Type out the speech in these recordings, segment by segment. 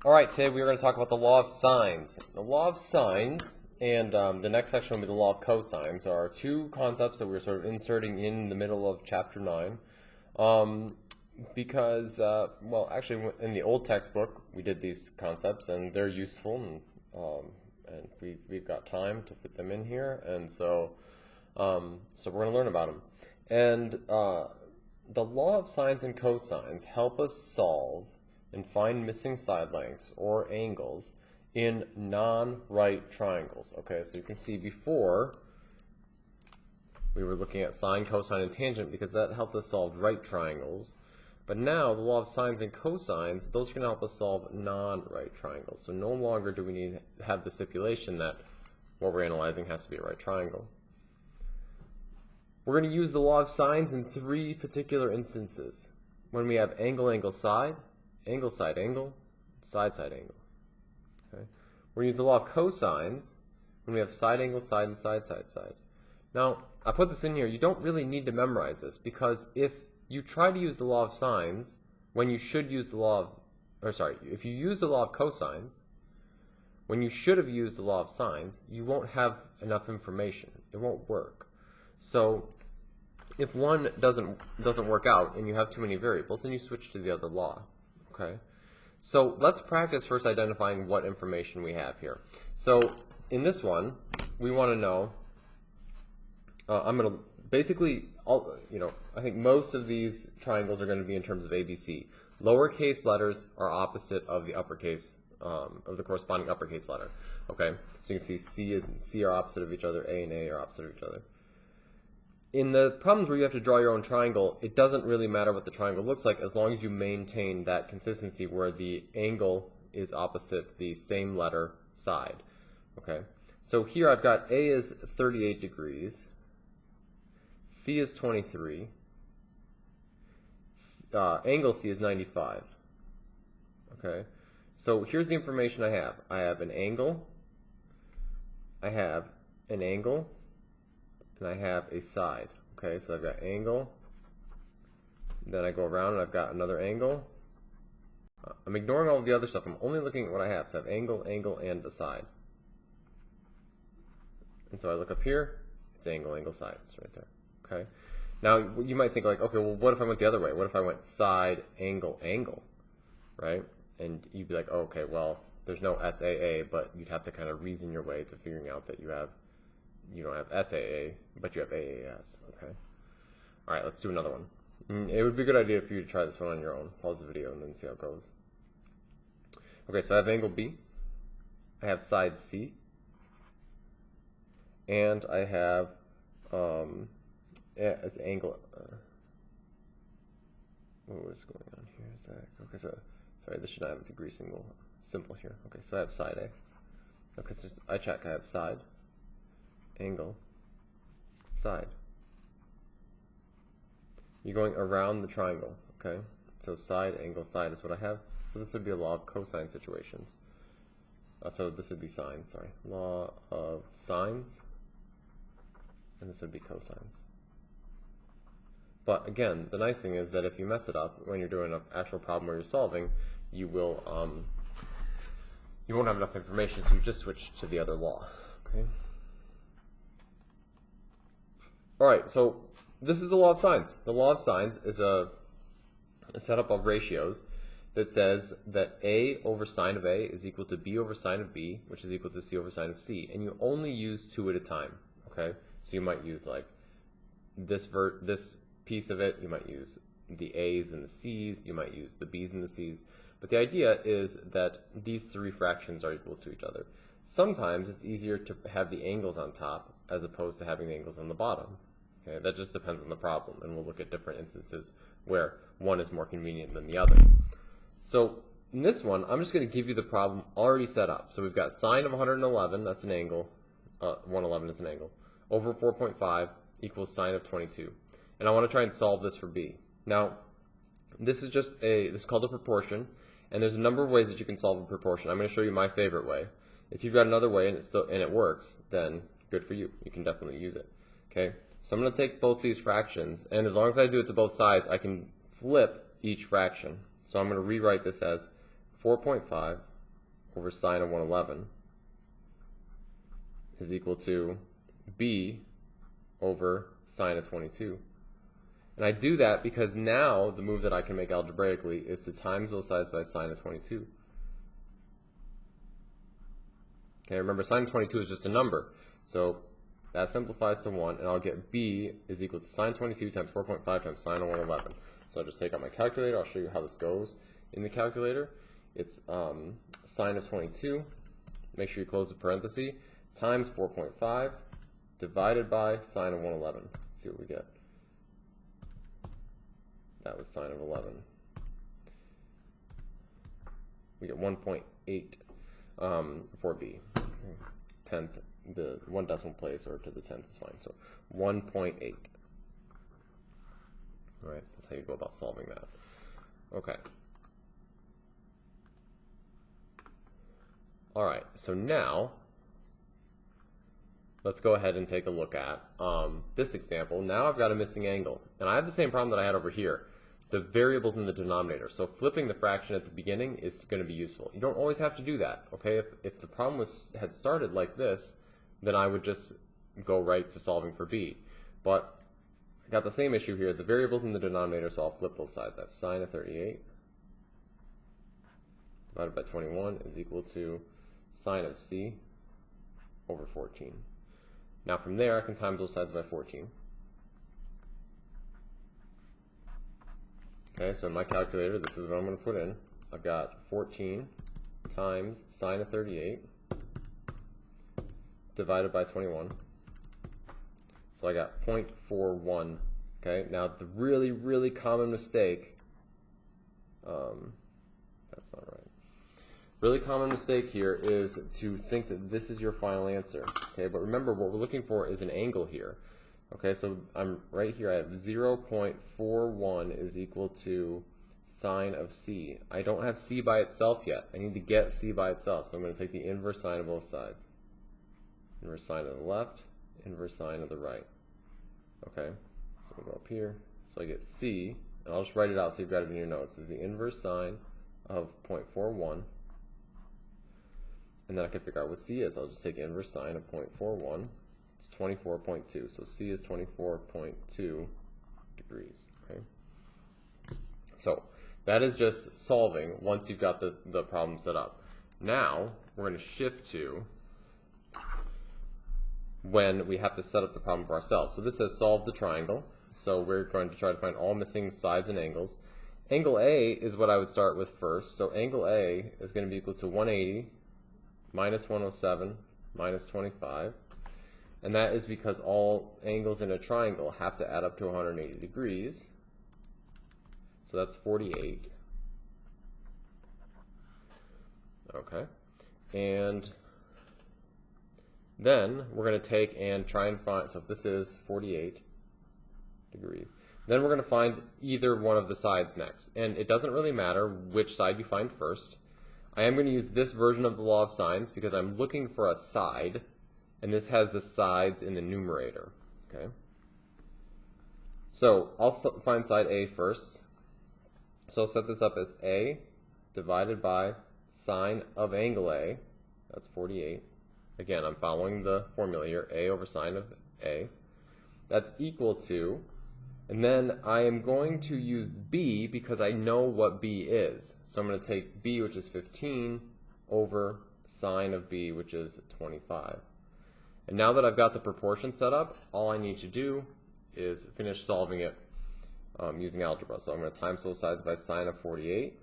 Alright, today we are going to talk about the law of sines. The law of sines and the next section will be the law of cosines are two concepts that we're sort of inserting in the middle of chapter 9 because, well, actually in the old textbook we did these concepts and they're useful and we've got time to fit them in here, and so we're going to learn about them. And the law of sines and cosines help us solve and find missing side lengths or angles in non-right triangles. Okay, so you can see before we were looking at sine, cosine, and tangent because that helped us solve right triangles. But now the law of sines and cosines, those are going to help us solve non-right triangles. So no longer do we need to have the stipulation that what we're analyzing has to be a right triangle. We're going to use the law of sines in three particular instances. When we have angle, angle, side, angle, side, angle, side, side, angle. Okay. We're going to use the law of cosines when we have side, angle, side, and side, side, side. Now, I put this in here. You don't really need to memorize this because if you try to use the law of sines when you should use the law of, if you use the law of cosines when you should have used the law of sines, you won't have enough information. It won't work. So if one doesn't work out and you have too many variables, then you switch to the other law. Okay, so let's practice first identifying what information we have here. So in this one, we want to know, I'm going to basically, I think most of these triangles are going to be in terms of ABC. Lowercase letters are opposite of the uppercase, of the corresponding uppercase letter. Okay, so you can see C and C are opposite of each other, A and A are opposite of each other. In the problems where you have to draw your own triangle, it doesn't really matter what the triangle looks like as long as you maintain that consistency where the angle is opposite the same letter side. Okay, so here I've got A is 38 degrees, C is 23, angle C is 95. Okay, so here's the information I have. I have an angle, I have an angle, and I have a side. Okay, so I've got angle, then I go around and I've got another angle. I'm ignoring all of the other stuff. I'm only looking at what I have. So I have angle, angle, and a side. And so I look up here, it's angle, angle, side. It's right there. Okay. Now you might think like, okay, well, what if I went the other way? What if I went side, angle, angle, right? And you'd be like, oh, okay, well, there's no SAA, but you'd have to kind of reason your way to figuring out that you don't have SAA, but you have AAS, okay? All right, let's do another one. It would be a good idea for you to try this one on your own. Pause the video and then see how it goes. Okay, so I have angle B, I have side C, and I have angle, what's going on here? Is that, okay, so, sorry, this should not have a degree simple here. Okay, so I have side A. Okay, so I check, I have side, angle, side. You're going around the triangle, okay? So side, angle, side is what I have. So this would be a law of cosine situations. So this would be sines, sorry. Law of sines, and this would be cosines. But again, the nice thing is that if you mess it up when you're doing an actual problem where you're solving, you will, you won't have enough information, so you just switch to the other law, okay? Alright, so this is the law of sines. The law of sines is a setup of ratios that says that A over sine of A is equal to B over sine of B, which is equal to C over sine of C. And you only use two at a time, okay? So you might use like this piece of it, you might use the A's and the C's, you might use the B's and the C's. But the idea is that these three fractions are equal to each other. Sometimes it's easier to have the angles on top as opposed to having the angles on the bottom. Okay, that just depends on the problem, and we'll look at different instances where one is more convenient than the other. So in this one, I'm just going to give you the problem already set up. So we've got sine of 111, that's an angle, 111 is an angle, over 4.5 equals sine of 22. And I want to try and solve this for B. Now, this is called a proportion, and there's a number of ways that you can solve a proportion. I'm going to show you my favorite way. If you've got another way and it works, then good for you. You can definitely use it. Okay? So I'm going to take both these fractions, and as long as I do it to both sides, I can flip each fraction. So I'm going to rewrite this as 4.5 over sine of 111 is equal to b over sine of 22. And I do that because now the move that I can make algebraically is to times both sides by sine of 22. Okay, remember sine of 22 is just a number. So that simplifies to 1, and I'll get b is equal to sine 22 times 4.5 times sine of 111. So I'll just take out my calculator. I'll show you how this goes in the calculator. It's sine of 22. Make sure you close the parenthesis. Times 4.5 divided by sine of 111. See what we get. That was sine of 11. We get 1.8 for b. 10th, the 1 decimal place or to the 10th is fine. So 1.8. All right, that's how you go about solving that. Okay. All right, so now let's go ahead and take a look at this example. Now I've got a missing angle, and I have the same problem that I had over here. The variables in the denominator. So flipping the fraction at the beginning is going to be useful. You don't always have to do that, okay? If the problem had started like this, then I would just go right to solving for b. But I got the same issue here. The variables in the denominator, so I'll flip both sides. I have sine of 38 divided by 21 is equal to sine of c over 14. Now from there, I can times both sides by 14. Okay, so in my calculator, this is what I'm going to put in. I've got 14 times sine of 38 divided by 21. So I got 0.41. Okay, now the really, really common mistake, that's not right. Really common mistake here is to think that this is your final answer. Okay, but remember what we're looking for is an angle here. Okay, so I'm right here, I have 0.41 is equal to sine of c. I don't have c by itself yet. I need to get c by itself, so I'm going to take the inverse sine of both sides. Inverse sine of the left, inverse sine of the right. Okay, so we'll go up here. So I get c, and I'll just write it out so you've got it in your notes, is the inverse sine of 0.41. And then I can figure out what c is. I'll just take inverse sine of 0.41. It's 24.2. So c is 24.2 degrees. Okay. So that is just solving once you've got the problem set up. Now we're going to shift to when we have to set up the problem for ourselves. So this says solve the triangle. So we're going to try to find all missing sides and angles. Angle A is what I would start with first. So angle A is going to be equal to 180 minus 107 minus 25. And that is because all angles in a triangle have to add up to 180 degrees. So that's 48. Okay. And then we're going to take and try and find, so if this is 48 degrees, then we're going to find either one of the sides next. And it doesn't really matter which side you find first. I am going to use this version of the law of sines because I'm looking for a side, and this has the sides in the numerator. Okay. So I'll find side A first. So I'll set this up as A divided by sine of angle A. That's 48. Again, I'm following the formula here, A over sine of A. That's equal to, and then I am going to use B because I know what B is. So I'm going to take B, which is 15, over sine of B, which is 25. And now that I've got the proportion set up, all I need to do is finish solving it using algebra. So I'm going to times both sides by sine of 48.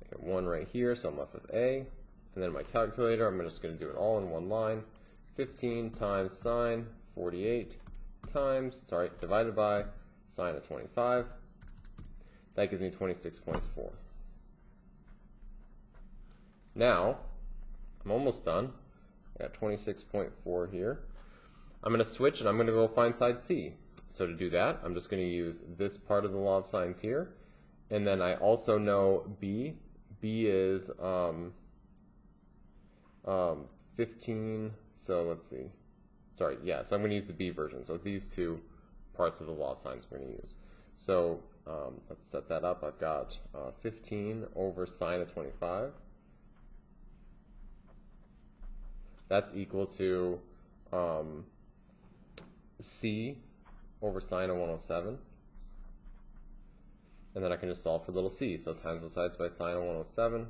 I get 1 right here, so I'm left with A. And then my calculator, I'm just going to do it all in one line. 15 times sine 48 divided by sine of 25. That gives me 26.4. Now, I'm almost done. I got 26.4 here. I'm going to switch and I'm going to go find side C. So to do that, I'm just going to use this part of the law of sines here. And then I also know B. B is 15, so let's see. Sorry, yeah, so I'm going to use the B version. So these two parts of the law of sines we're going to use. So let's set that up. I've got 15 over sine of 25. That's equal to c over sine of 107. And then I can just solve for little c. So times both sides by sine of 107.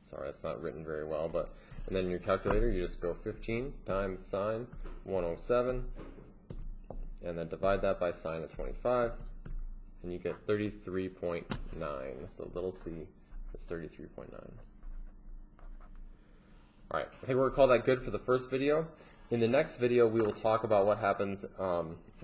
Sorry, that's not written very well, but and then in your calculator you just go 15 times sine 107, and then divide that by sine of 25, and you get 33.9. So little c is 33.9. All right, I think we're gonna call that good for the first video. In the next video, we will talk about what happens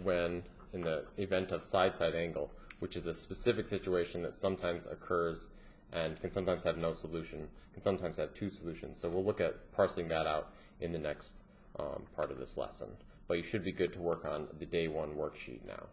when, in the event of side-side angle, which is a specific situation that sometimes occurs and can sometimes have no solution, can sometimes have two solutions. So we'll look at parsing that out in the next part of this lesson. But you should be good to work on the day one worksheet now.